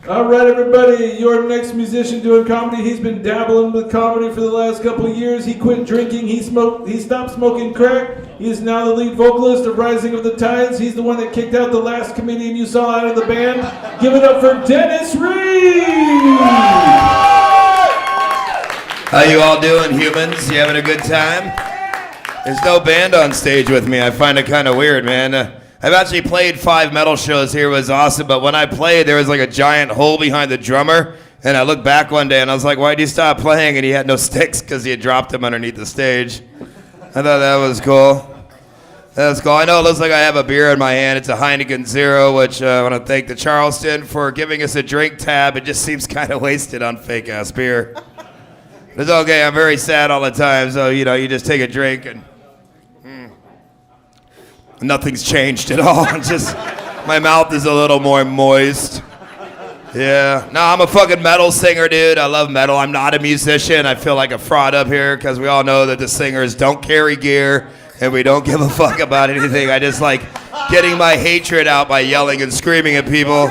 All right, everybody, your next musician doing comedy. He's been dabbling with comedy for the last couple of years. He quit drinking. He stopped smoking crack. He is now the lead vocalist of Rising of the Tides. He's the one that kicked out the last comedian you saw out of the band. Give it up for Dennis Reed! How you all doing, humans? You having a good time? There's no band on stage with me. I find it kind of weird, man. I've actually played 5 metal shows here. It was awesome, but when I played, there was like a giant hole behind the drummer, and I looked back one day, and I was like, why'd you stop playing? And he had no sticks because he had dropped them underneath the stage. I thought that was cool. That's cool. I know it looks like I have a beer in my hand. It's a Heineken Zero, which I want to thank the Charleston for giving us a drink tab. It just seems kind of wasted on fake-ass beer. It's okay. I'm very sad all the time, so, you just take a drink and... Nothing's changed at all. Just my mouth is a little more moist. Yeah. No, I'm a fucking metal singer, dude. I love metal. I'm not a musician. I feel like a fraud up here because we all know that the singers don't carry gear and we don't give a fuck about anything. I just like getting my hatred out by yelling and screaming at people.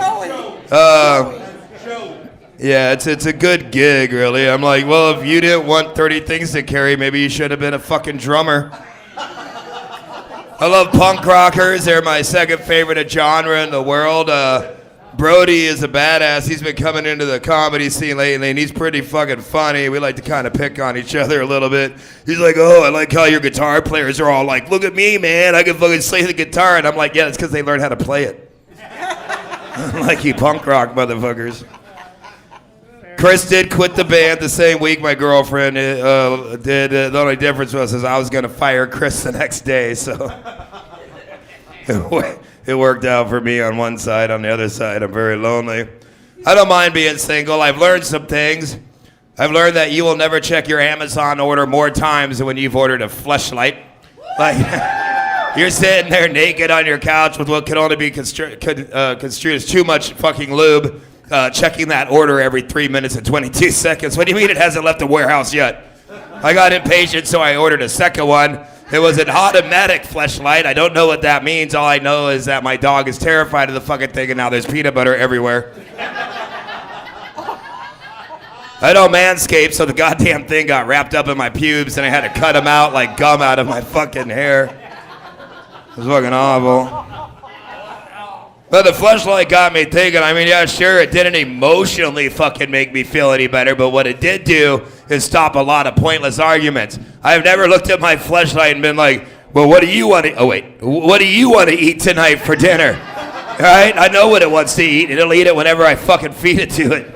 Yeah, it's a good gig, really. I'm like, well, if you didn't want 30 things to carry, maybe you should have been a fucking drummer. I love punk rockers. They're my second favorite genre in the world. Brody is a badass. He's been coming into the comedy scene lately, and he's pretty fucking funny. We like to kind of pick on each other a little bit. He's like, oh, I like how your guitar players are all like, look at me, man. I can fucking play the guitar. And I'm like, yeah, it's because they learned how to play it. Like you punk rock motherfuckers. Chris did quit the band the same week my girlfriend did. The only difference was I was going to fire Chris the next day, so it worked out for me on one side. On the other side, I'm very lonely. I don't mind being single. I've learned some things. I've learned that you will never check your Amazon order more times than when you've ordered a Fleshlight. Like, you're sitting there naked on your couch with what could only be construed as too much fucking lube. Checking that order every 3 minutes and 22 seconds. What do you mean it hasn't left the warehouse yet? I got impatient, so I ordered a second one. It was an automatic Fleshlight. I don't know what that means. All I know is that my dog is terrified of the fucking thing, and now there's peanut butter everywhere. I don't manscape, so the goddamn thing got wrapped up in my pubes, and I had to cut them out like gum out of my fucking hair. It was fucking awful. But the Fleshlight got me thinking. I mean, yeah, sure, it didn't emotionally fucking make me feel any better, but what it did do is stop a lot of pointless arguments. I've never looked at my Fleshlight and been like, well, what do you want to eat tonight for dinner? All right? I know what it wants to eat, and it'll eat it whenever I fucking feed it to it.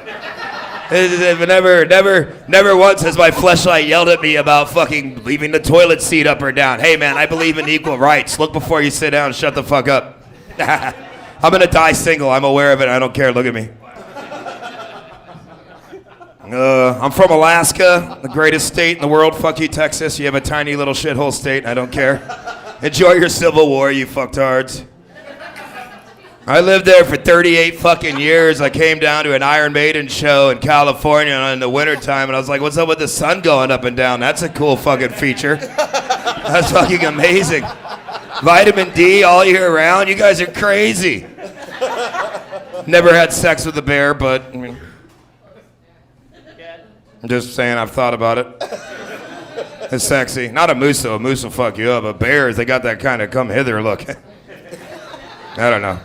Never once has my Fleshlight yelled at me about fucking leaving the toilet seat up or down. Hey, man, I believe in equal rights. Look before you sit down and shut the fuck up. I'm going to die single. I'm aware of it. I don't care. Look at me. I'm from Alaska, the greatest state in the world. Fuck you, Texas. You have a tiny little shithole state. I don't care. Enjoy your Civil War, you fucktards. I lived there for 38 fucking years. I came down to an Iron Maiden show in California in the wintertime, and I was like, what's up with the sun going up and down? That's a cool fucking feature. That's fucking amazing. Vitamin D all year round. You guys are crazy. Never had sex with a bear, but I mean, I'm just saying I've thought about it. It's sexy. Not a moose, though. A moose will fuck you up. But bears, they got that kind of come hither look. I don't know.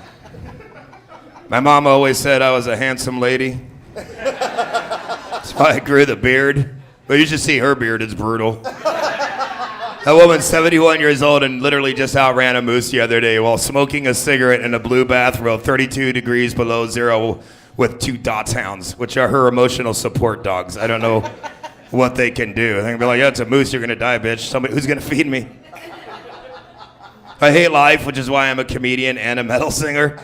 My mom always said I was a handsome lady. That's why I grew the beard. But you should see her beard. It's brutal. That woman's 71 years old and literally just outran a moose the other day while smoking a cigarette in a blue bathrobe, 32 degrees below zero, with 2 Dachshunds, which are her emotional support dogs. I don't know what they can do. They can be like, yeah, it's a moose, you're going to die, bitch. Somebody who's going to feed me. I hate life, which is why I'm a comedian and a metal singer.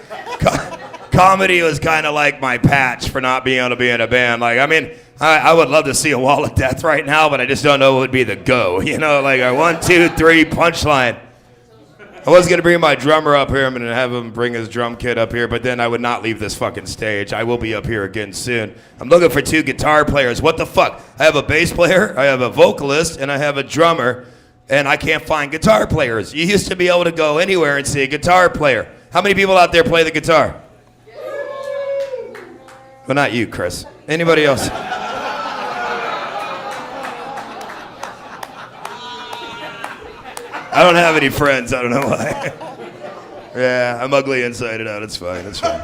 Comedy was kind of like my patch for not being able to be in a band. Like, I mean, I would love to see a wall of death right now, but I just don't know what would be the go. You know, like a 1, 2, 3 punchline. I was going to bring my drummer up here. I'm going to have him bring his drum kit up here, but then I would not leave this fucking stage. I will be up here again soon. I'm looking for 2 guitar players. What the fuck? I have a bass player, I have a vocalist, and I have a drummer, and I can't find guitar players. You used to be able to go anywhere and see a guitar player. How many people out there play the guitar? Well, not you, Chris. Anybody else? I don't have any friends. I don't know why. Yeah, I'm ugly inside and out. It's fine. It's fine.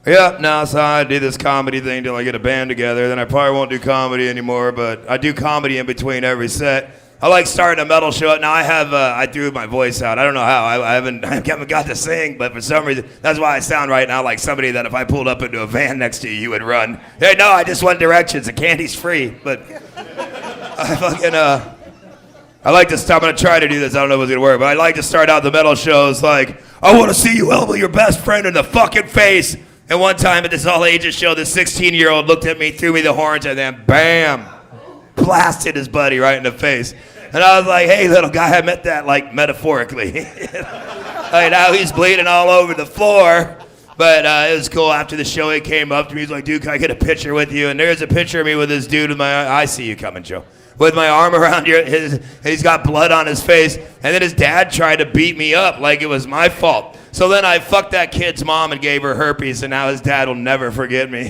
Yeah, no, so I do this comedy thing till I get a band together. Then I probably won't do comedy anymore, but I do comedy in between every set. I like starting a metal show. Now I threw my voice out. I don't know how. I haven't got to sing, but for some reason, that's why I sound right now like somebody that if I pulled up into a van next to you, you would run. Hey, no, I just want directions. The candy's free, but I fucking I like to start. I'm gonna try to do this. I don't know if it's gonna work, but I like to start out the metal shows like, I want to see you elbow your best friend in the fucking face. And one time at this all ages show, this 16-year-old looked at me, threw me the horns, and then bam, blasted his buddy right in the face. And I was like, hey, little guy, I meant that like metaphorically. Like, now he's bleeding all over the floor. But it was cool. After the show, he came up to me. He's like, dude, can I get a picture with you? And there's a picture of me with this dude with my, I see you coming, Joe. With my arm around he's got blood on his face. And then his dad tried to beat me up like it was my fault. So then I fucked that kid's mom and gave her herpes, and now his dad will never forget me.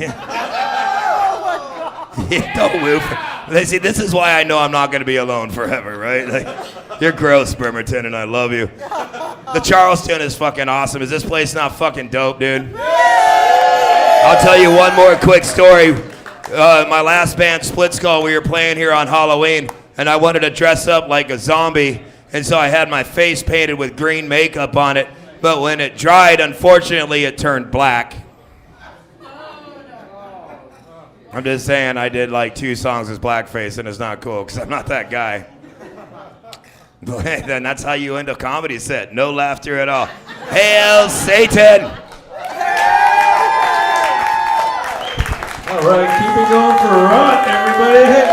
Don't whoop. They see, this is why I know I'm not going to be alone forever, right? Like, you're gross, Bremerton, and I love you. The Charleston is fucking awesome. Is this place not fucking dope, dude? I'll tell you one more quick story. My last band, Split Skull, we were playing here on Halloween, and I wanted to dress up like a zombie, and so I had my face painted with green makeup on it, but when it dried, unfortunately, it turned black. I'm just saying I did like 2 songs as blackface, and it's not cool, because I'm not that guy. Then that's how you end a comedy set. No laughter at all. Hail Satan! All right, keep it going for Rott, everybody. Hey.